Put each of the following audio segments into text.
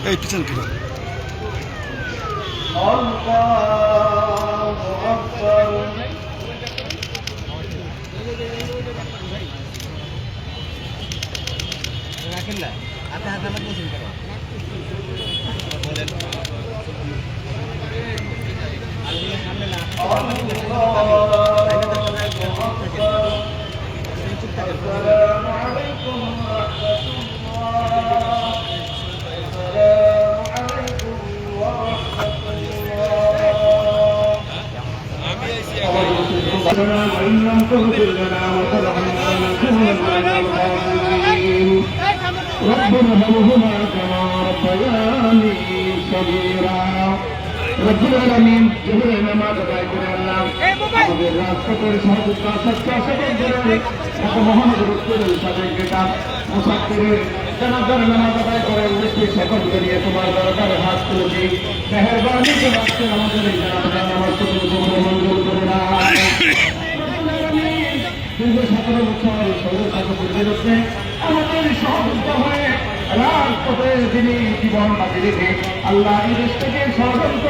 এই পিছন কি রাখেন না হাতে হাতে আমার বসুন কেন সামনে না وإن لم تغفر لنا وترحمنا لنكونن من الخاسرين ربنا ارحمهما كما ربياني صغيرا رب العالمين جبريل ما تدعي الله আমাদের রাষ্ট্রপতি সহযোগিতা সচ্চাসের জন্য মহানগর রসুলের সাথে কিতাব মুসাফিরের জানাজার নামাজ আদায় করে মৃত্যু সকলকে নিয়ে তোমার দরকারে হাত তুলেছি মেহেরবানি করে আজকে আমাদের এই জানাজার নামাজ মঞ্জুর করে না দীর্ঘ 17 বছর সৌরশাসকের বিরুদ্ধে আমাদের সহযোগিতা হয়ে রাজপথে তিনি জীবন বাজি রেখে আল্লাহ এই দেশ থেকে ষড়যন্ত্র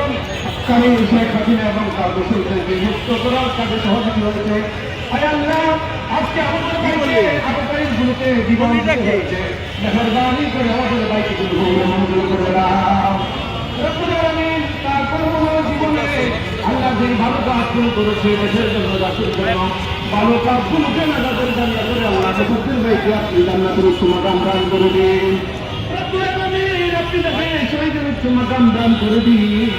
শেখ হাসিনা এবং তার দোষীদেরকে মুক্ত করার কাজে সহযোগী হয়েছে। আল্লাহ আজকে আমাদের আতঙ্কগুলোতে জীবন হয়েছে মেহেরবানি করে আমাদের বাইকগুলো মঞ্জুর করে দাও। তারপরে জীবনে আল্লাহ যে ভালো কাজগুলো করেছে দেশের জন্য রাষ্ট্রের জন্য ভালো কাজগুলোকে নাজাদের জানা করে আল্লাহ সত্যের বাইকে আপনি জান্নাতের উচ্চ মাকাম দান করে দিন। আপনি দেখে শহীদের উচ্চ মাকাম দান করে দিন।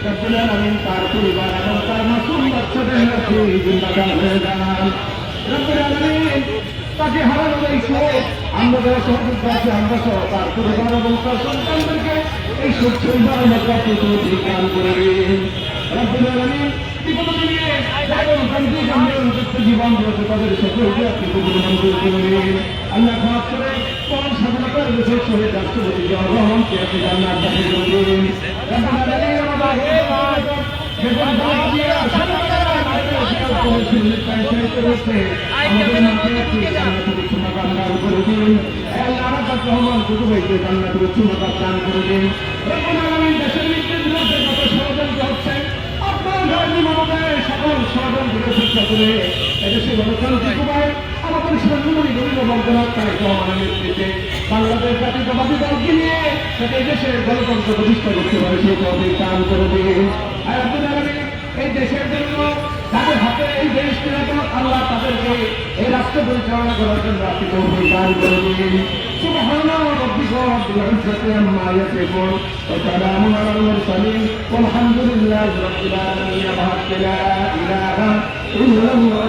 রব্বুল আলামিন তার পরিবার এবং তার মাসুম বাচ্চাদের কাছে জিন্দাদার হয়ে যান। রব্বুল আলামিন তাকে হারানোর এই শোক আমরা যারা সহযোগিতা আছে আমরা সহ তার পরিবার এবং তার সন্তানদেরকে এই শোক পরিবার দান করে দিন। রব্বুল আলামিন বিপদে নিয়ে জীবন দিয়েছে তাদের সকলকে আপনি মঞ্জুর করে দিন। আল্লাহ খাস করে কোন স্বাধীনতার দেশের শহীদ রাষ্ট্রপতি জনগণকে আপনি জান্নাত দান করে দিন। সকল ষড়যন্ত্রকে শিক্ষা করে এদেশে গণতান্ত্রিক উপায় আমাদের সৈন্যমণি গরিব বন্ধনাথ তারেক নেতৃত্বে বাংলাদেশ জাতীয়তাবাদী দলকে নিয়ে যাতে এদেশের গণতন্ত্র প্রতিষ্ঠা করতে পারে সেই তহবিল দান করে দিন। এই দেশের জন্য যাদের হাতে এই দেশ নিরাপদ আল্লাহ তাদেরকে এই রাষ্ট্র পরিচালনা করার জন্য আপনি তহবিল দান করে দিন। سبحان ربك رب العزة عما يصفون وسلام على المرسلين والحمد لله رب العالمين لا إله إلا الله